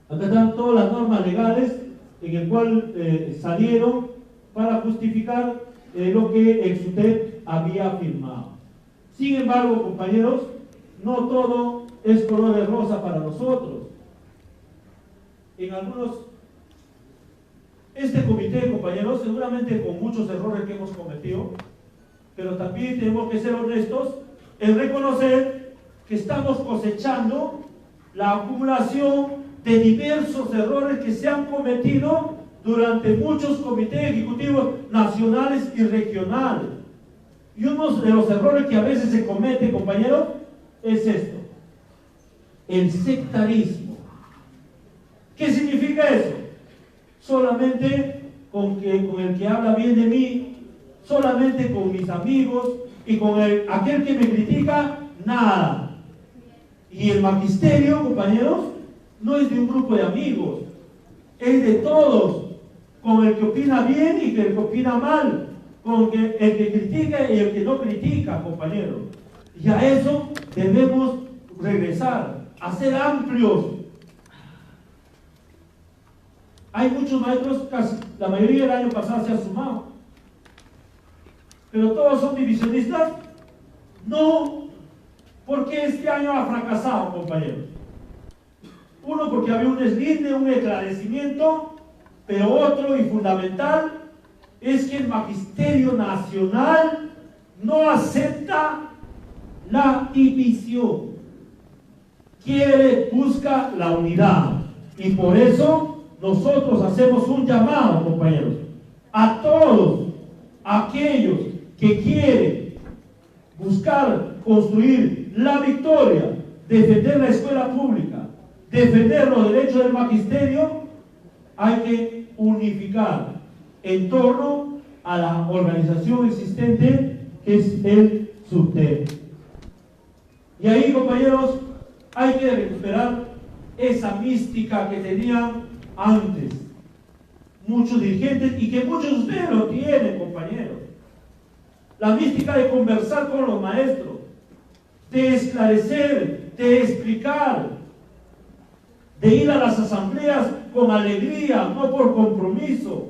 Acá están todas las normas legales en el cual salieron para justificar lo que el SUTEP había afirmado. Sin embargo, compañeros, no todo es color de rosa para nosotros. En algunos, este comité, compañeros, seguramente con muchos errores que hemos cometido, pero también tenemos que ser honestos en reconocer que estamos cosechando la acumulación de diversos errores que se han cometido durante muchos comités ejecutivos nacionales y regionales. Y uno de los errores que a veces se comete, compañeros, es esto: el sectarismo. ¿Qué significa eso? Solamente con el que habla bien de mí, solamente con mis amigos, y con aquel que me critica, nada. Y el magisterio, compañeros, no es de un grupo de amigos, es de todos, con el que opina bien y el que opina mal, con el que critica y el que no critica, compañeros. Y a eso debemos regresar, a ser amplios. Hay muchos maestros, casi la mayoría del año pasado se ha sumado, pero todos son divisionistas. No, porque este año ha fracasado, compañeros. Uno, porque había un deslinde, un esclarecimiento, pero otro y fundamental es que el Magisterio Nacional no acepta la división, busca la unidad, y por eso nosotros hacemos un llamado, compañeros, a todos aquellos que quieren buscar construir la victoria, defender la escuela pública, defender los derechos del magisterio. Hay que unificar en torno a la organización existente que es el SUTEP. Y ahí, compañeros, hay que recuperar esa mística que tenían antes muchos dirigentes, y que muchos de ustedes lo tienen, compañeros. La mística de conversar con los maestros, de esclarecer, de explicar, de ir a las asambleas con alegría, no por compromiso,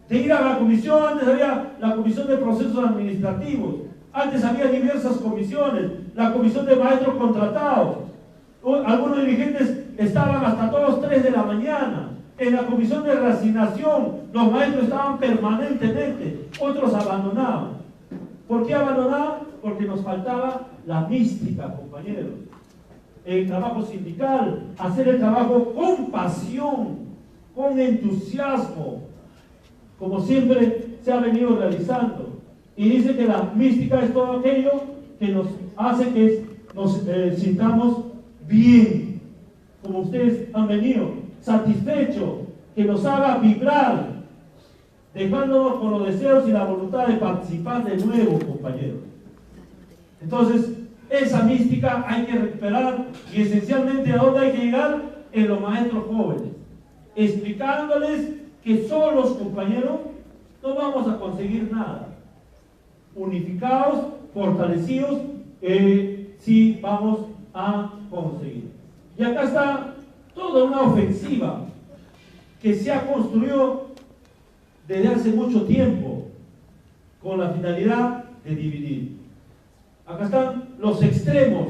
de ir a la comisión. Antes había la comisión de procesos administrativos, antes había diversas comisiones, la comisión de maestros contratados. Algunos dirigentes estaban hasta 2, 3 de la mañana. En la comisión de reasignación, los maestros estaban permanentemente, otros abandonaban. ¿Por qué abandonaban? Porque nos faltaba la mística, compañeros. El trabajo sindical, hacer el trabajo con pasión, con entusiasmo, como siempre se ha venido realizando. Y dice que la mística es todo aquello que nos hace que nos sintamos bien, como ustedes han venido, satisfechos, que nos haga vibrar, dejándonos con los deseos y la voluntad de participar de nuevo, compañeros. Entonces, esa mística hay que recuperar, y esencialmente, ¿a dónde hay que llegar? En los maestros jóvenes, explicándoles que solos, compañeros, no vamos a conseguir nada. Unificados, fortalecidos, sí vamos a conseguir. Y acá está toda una ofensiva que se ha construido desde hace mucho tiempo con la finalidad de dividir. Acá están los extremos,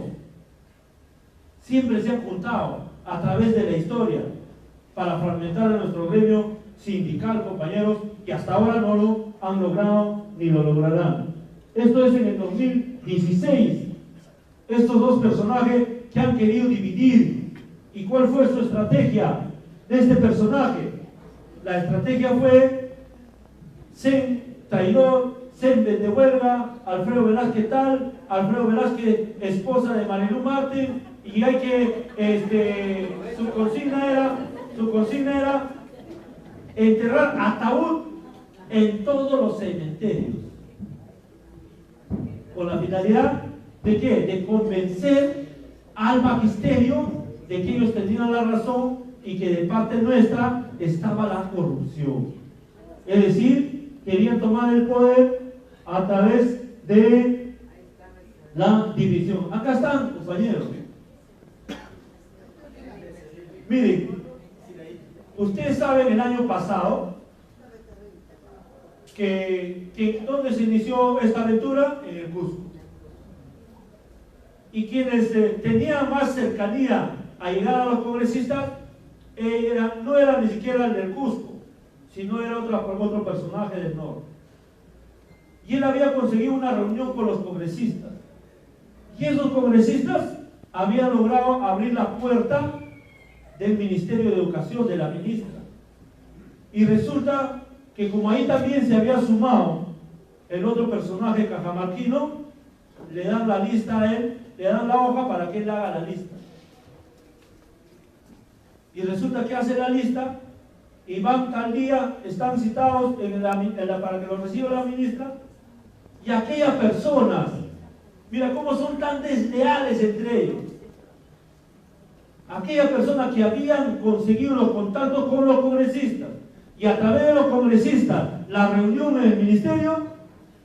siempre se han juntado a través de la historia para fragmentar a nuestro gremio sindical, compañeros, que hasta ahora no lo han logrado ni lo lograrán. Esto es en el 2016. Estos dos personajes que han querido dividir. ¿Y cuál fue su estrategia de este personaje? La estrategia fue Sen traidor, Sen de huelga, Alfredo Velázquez tal, Alfredo Velázquez esposa de Marilu Martín, y hay que, su consigna era enterrar ataúd en todos los cementerios. Con la finalidad de ¿qué? De convencer al magisterio de que ellos tenían la razón y que de parte nuestra estaba la corrupción. Es decir, querían tomar el poder a través de la división. Acá están, compañeros. Miren, ustedes saben el año pasado que ¿dónde se inició esta aventura? En el Cusco. Y quienes tenían más cercanía a llegar a los congresistas no era ni siquiera el del Cusco, sino era otro personaje del norte. Y él había conseguido una reunión con los congresistas. Y esos congresistas habían logrado abrir la puerta del Ministerio de Educación, de la ministra. Y resulta que como ahí también se había sumado el otro personaje cajamarquino, le dan la lista a él, le dan la hoja para que él haga la lista. Y resulta que hace la lista y van tal día, están citados para que lo reciba la ministra, y aquellas personas, mira cómo son tan desleales entre ellos. Aquellas personas que habían conseguido los contactos con los congresistas y a través de los congresistas la reunión en el ministerio,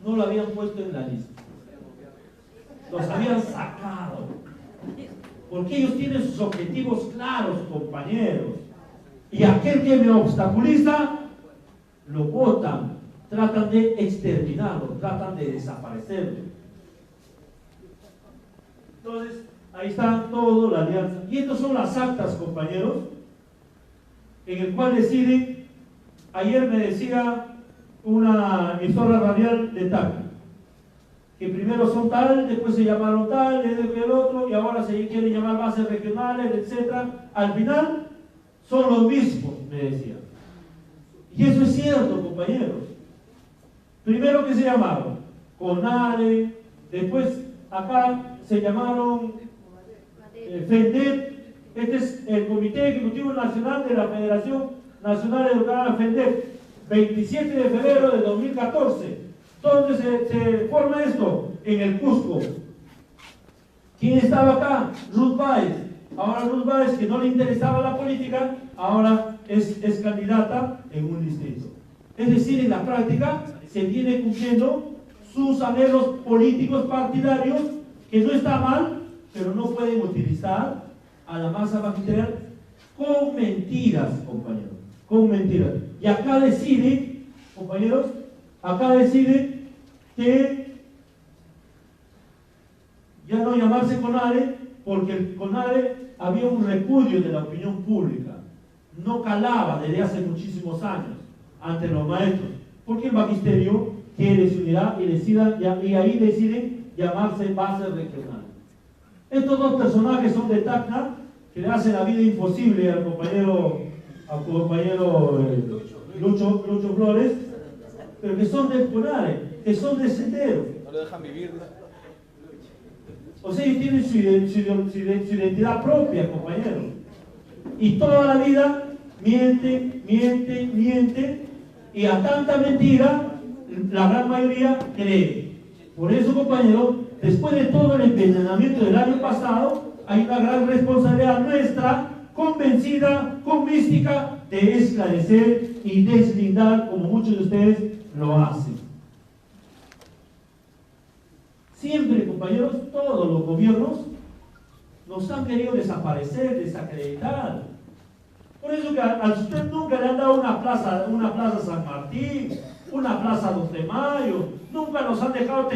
no lo habían puesto en la lista. Los habían sacado. Porque ellos tienen sus objetivos claros, compañeros. Y aquel que me obstaculiza, lo botan, tratan de exterminarlo, tratan de desaparecerlo. Entonces, ahí está todo la alianza. Y estas son las actas, compañeros, en el cual deciden. Ayer me decía una emisora radial de Tacna, que primero son tal, después se llamaron tal, después el otro, y ahora se quieren llamar bases regionales, etc. Al final, son los mismos, me decía. Y eso es cierto, compañeros. Primero que se llamaron CONADE, después acá se llamaron FENDEP. Este es el Comité Ejecutivo Nacional de la Federación Nacional Educadora FENDEP, 27 de febrero de 2014. ¿Dónde se forma esto? En el Cusco. ¿Quién estaba acá? Ruth Báez. Ahora Ruth Báez, que no le interesaba la política, ahora es candidata en un distrito. Es decir, en la práctica se viene cumpliendo sus anhelos políticos partidarios, que no está mal, pero no pueden utilizar a la masa magisterial con mentiras, compañeros, con mentiras. Y acá decide, compañeros, acá decide que ya no llamarse CONADE, porque el CONADE había un repudio de la opinión pública, no calaba desde hace muchísimos años ante los maestros, porque el magisterio quiere su unidad y ahí deciden llamarse base regional. Estos dos personajes son de Tacna, que le hacen la vida imposible al compañero Lucho Flores, pero que son de CONADE, que son de Sendero. No lo dejan vivir. O sea, ellos tienen su identidad propia, compañeros. Y toda la vida miente, y a tanta mentira, la gran mayoría cree. Por eso, compañeros, después de todo el envenenamiento del año pasado, hay una gran responsabilidad nuestra, convencida, con mística, de esclarecer y deslindar, como muchos de ustedes lo hacen. Siempre, compañeros, todos los gobiernos nos han querido desaparecer, desacreditar. Por eso que a usted nunca le han dado una plaza San Martín, una plaza 2 de Mayo, nunca nos han dejado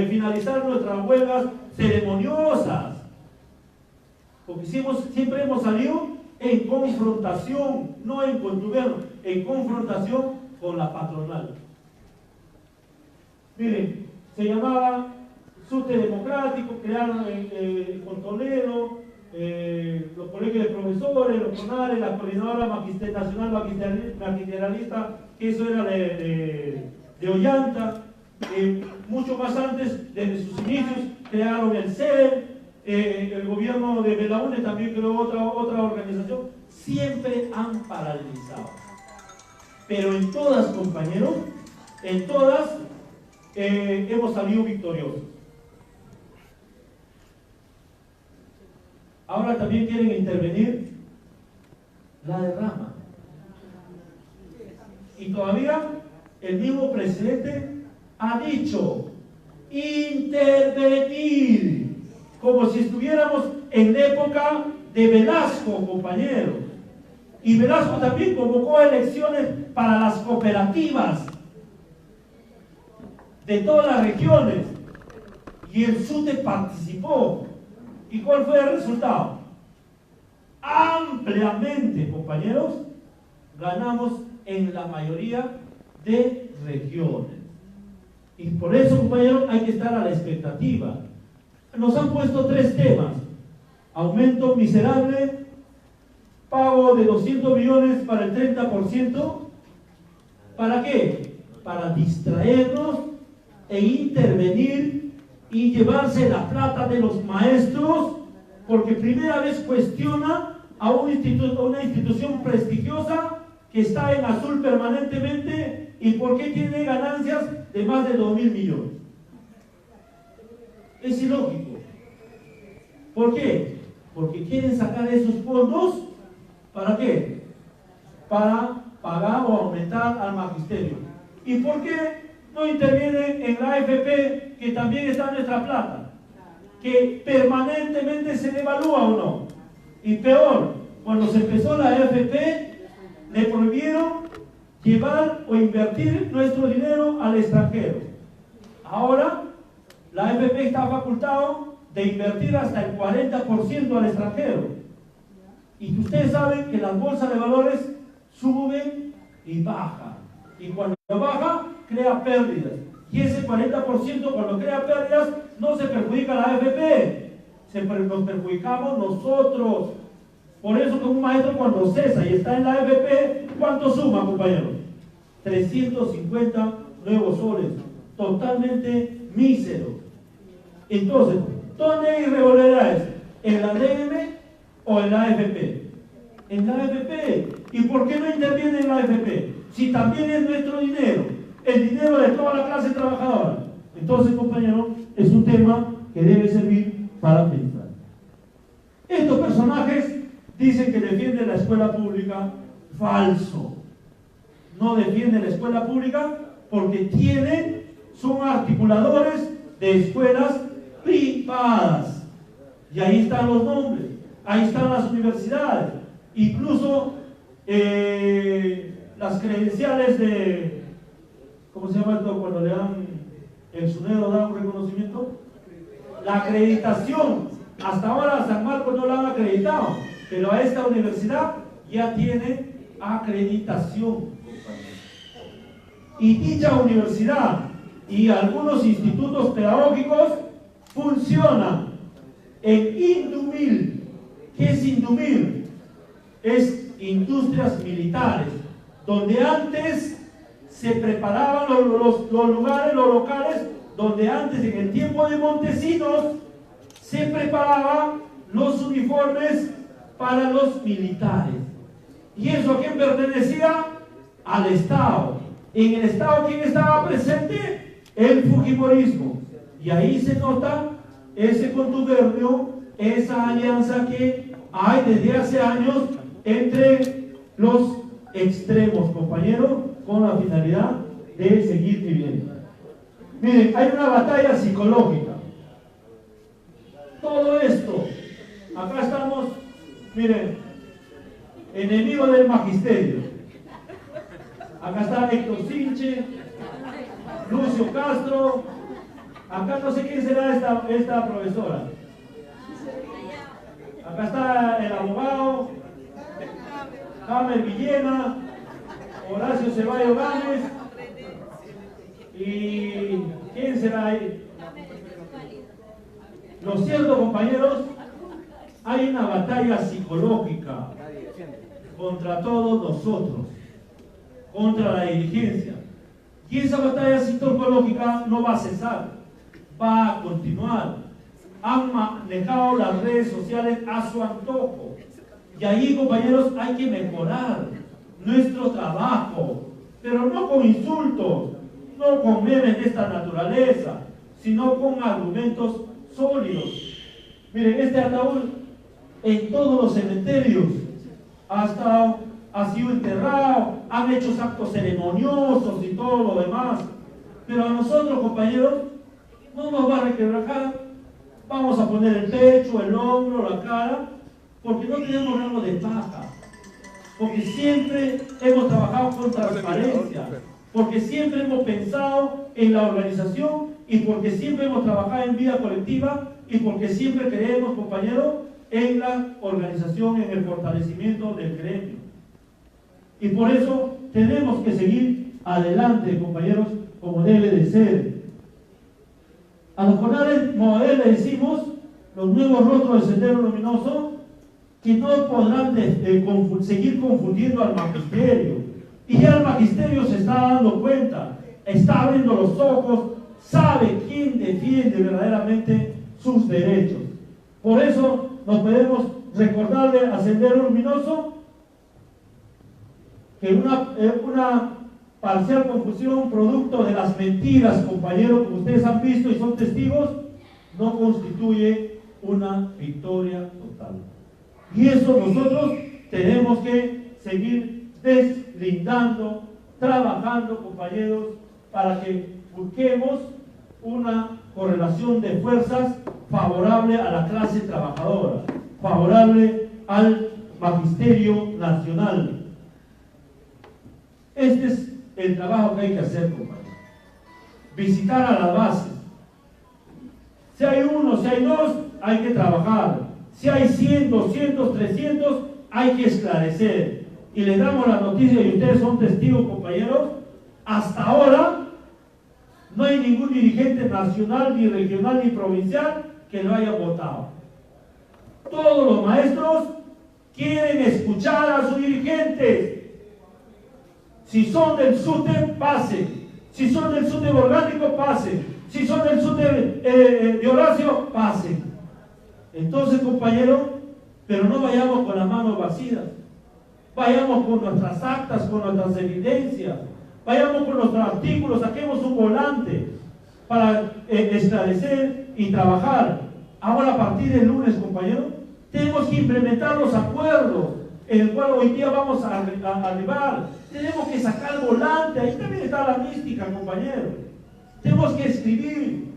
finalizar nuestras huelgas ceremoniosas. Porque siempre hemos salido en confrontación, no en contubernio, en confrontación con la patronal. Miren, se llamaba Subte Democrático, crearon con Toledo, los colegios de profesores, los CONARES, la Coordinadora Nacional Magisterialista, que eso era de Ollanta. Mucho más antes, desde sus inicios, crearon el CER. El gobierno de Belaúnde también creó otra organización. Siempre han paralizado. Pero en todas, compañeros, en todas hemos salido victoriosos. Ahora también quieren intervenir la derrama. Y todavía el mismo presidente ha dicho intervenir, como si estuviéramos en la época de Velasco, compañeros. Y Velasco también convocó elecciones para las cooperativas de todas las regiones. Y el SUTE participó. ¿Y cuál fue el resultado? Ampliamente, compañeros, ganamos en la mayoría de regiones. Y por eso, compañeros, hay que estar a la expectativa. Nos han puesto 3 temas: aumento miserable, pago de 200 millones para el 30%. ¿Para qué? Para distraernos e intervenir y llevarse la plata de los maestros, porque primera vez cuestiona a una institución prestigiosa que está en azul permanentemente, y por qué tiene ganancias de más de 2.000 millones. Es ilógico. ¿Por qué? Porque quieren sacar esos fondos. ¿Para qué? Para pagar o aumentar al magisterio. ¿Y por qué no intervienen en la AFP, que también está nuestra plata, que permanentemente se devalúa o no? Y peor, cuando se empezó la AFP, le prohibieron llevar o invertir nuestro dinero al extranjero. Ahora la AFP está facultado de invertir hasta el 40% al extranjero. Y ustedes saben que las bolsas de valores suben y bajan. Y cuando baja, crea pérdidas. Y ese 40%, cuando crea pérdidas, no se perjudica a la AFP, nos perjudicamos nosotros. Por eso que un maestro, cuando cesa y está en la AFP, ¿cuánto suma, compañeros? 350 nuevos soles, totalmente mísero. Entonces, ¿dónde hay irregularidades? ¿En la DM o en la AFP? En la AFP. ¿Y por qué no interviene en la AFP? Si también es nuestro dinero, el dinero de toda la clase trabajadora. Entonces, compañeros, es un tema que debe servir para pensar. Estos personajes dicen que defienden la escuela pública. Falso. No defienden la escuela pública porque son articuladores de escuelas privadas. Y ahí están los nombres, ahí están las universidades, incluso las credenciales de, ¿cómo se llama esto? Cuando le dan, el SUNEDO da un reconocimiento, la acreditación. Hasta ahora a San Marcos no la han acreditado, pero a esta universidad ya tiene acreditación. Y dicha universidad y algunos institutos pedagógicos funcionan en Indumil. ¿Qué es Indumil? Es industrias militares, donde antes se preparaban los lugares, los locales, donde antes, en el tiempo de Montesinos, se preparaban los uniformes para los militares. ¿Y eso a quién pertenecía? Al Estado. En el Estado, ¿quién estaba presente? El fujimorismo. Y ahí se nota ese contubernio, esa alianza que hay desde hace años entre los extremos, compañeros, con la finalidad de seguir viviendo. Miren, hay una batalla psicológica. Todo esto, acá estamos, miren, enemigo del magisterio. Acá está Héctor Sinche, Lucio Castro, acá no sé quién será esta profesora. Acá está el abogado, Jamer Villena, Horacio Ceballos Gámez, y ¿quién será ahí? Lo cierto, compañeros, hay una batalla psicológica contra todos nosotros, contra la dirigencia. Y esa batalla psicológica no va a cesar, va a continuar. Han manejado las redes sociales a su antojo. Y ahí, compañeros, hay que mejorar nuestro trabajo, pero no con insultos, no con memes de esta naturaleza, sino con argumentos sólidos. Miren, este ataúd en todos los cementerios ha sido enterrado, han hecho actos ceremoniosos y todo lo demás, pero a nosotros, compañeros, no nos va a requebrajar. Vamos a poner el pecho, el hombro, la cara, porque no tenemos rango de paja, porque siempre hemos trabajado con transparencia, porque siempre hemos pensado en la organización y porque siempre hemos trabajado en vida colectiva y porque siempre creemos, compañeros, en la organización, en el fortalecimiento del gremio. Y por eso tenemos que seguir adelante, compañeros, como debe de ser. A los jornales modernos le decimos, los nuevos rostros del Sendero Luminoso, que no podrán seguir confundiendo al magisterio. Y ya el magisterio se está dando cuenta, está abriendo los ojos, sabe quién defiende verdaderamente sus derechos. Por eso nos podemos recordarle a Sendero Luminoso que una parcial confusión producto de las mentiras, compañeros, como ustedes han visto y son testigos, no constituye una victoria total. Y eso nosotros tenemos que seguir deslindando, trabajando, compañeros, para que busquemos una correlación de fuerzas favorable a la clase trabajadora, favorable al magisterio nacional. Este es el trabajo que hay que hacer, compañeros. Visitar a las bases. Si hay uno, si hay dos, hay que trabajar. Si hay 100, 200, 300, hay que esclarecer. Y les damos la noticia, y ustedes son testigos, compañeros, hasta ahora no hay ningún dirigente nacional, ni regional, ni provincial que lo haya votado. Todos los maestros quieren escuchar a sus dirigentes. Si son del SUTE, pasen. Si son del SUTE orgánico, pasen. Si son del SUTE de Horacio, pasen. Entonces, compañeros, pero no vayamos con las manos vacías. Vayamos con nuestras actas, con nuestras evidencias. Vayamos con nuestros artículos, saquemos un volante para esclarecer y trabajar. Ahora, a partir del lunes, compañeros, tenemos que implementar los acuerdos en el cual hoy día vamos a arribar. Tenemos que sacar volante, ahí también está la mística, compañeros. Tenemos que escribir.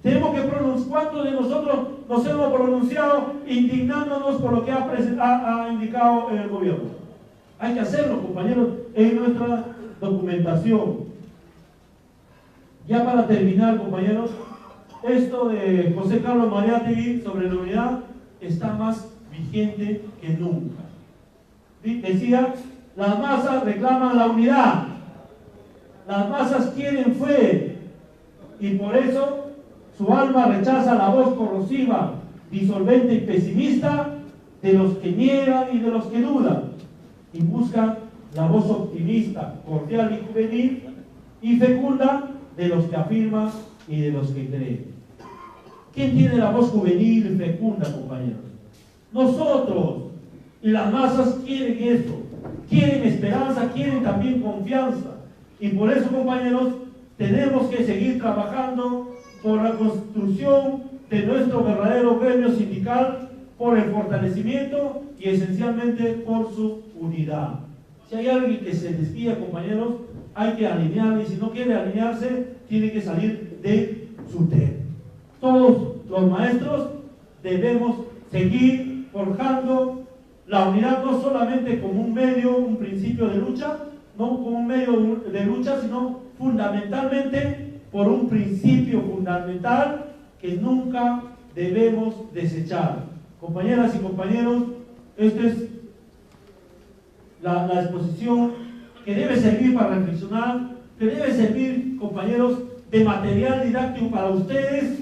Tenemos que pronunciar. ¿Cuántos de nosotros nos hemos pronunciado indignándonos por lo que ha indicado el gobierno? Hay que hacerlo, compañeros, en nuestra documentación. Ya para terminar, compañeros, esto de José Carlos Mariátegui sobre la unidad está más vigente que nunca. Decía, las masas reclaman la unidad, las masas quieren fe, y por eso su alma rechaza la voz corrosiva, disolvente y pesimista de los que niegan y de los que dudan, y buscan la voz optimista, cordial y juvenil y fecunda de los que afirman y de los que creen. ¿Quién tiene la voz juvenil y fecunda, compañeros? Nosotros. Y las masas quieren esto, quieren esperanza, quieren también confianza. Y por eso, compañeros, tenemos que seguir trabajando por la construcción de nuestro verdadero gremio sindical, por el fortalecimiento y esencialmente por su unidad. Si hay alguien que se desvía, compañeros, hay que alinearle, y si no quiere alinearse, tiene que salir de su tema. Todos los maestros debemos seguir forjando la unidad, no solamente como un medio, un principio de lucha, no como un medio de lucha, sino fundamentalmente por un principio fundamental que nunca debemos desechar. Compañeras y compañeros, esta es la exposición que debe servir para reflexionar, que debe servir, compañeros, de material didáctico para ustedes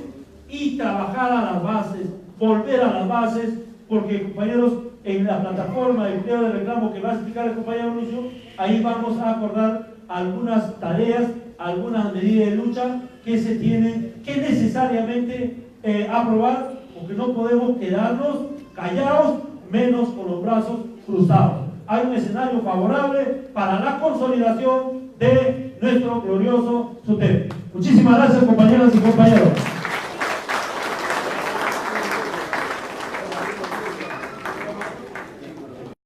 y trabajar a las bases, volver a las bases, porque, compañeros, en la plataforma de empleo de reclamo que va a explicar el compañero Lucio, ahí vamos a acordar algunas tareas, algunas medidas de lucha que se tienen que necesariamente aprobar, porque no podemos quedarnos callados, menos con los brazos cruzados. Hay un escenario favorable para la consolidación de nuestro glorioso SUTEP. Muchísimas gracias, compañeras y compañeros.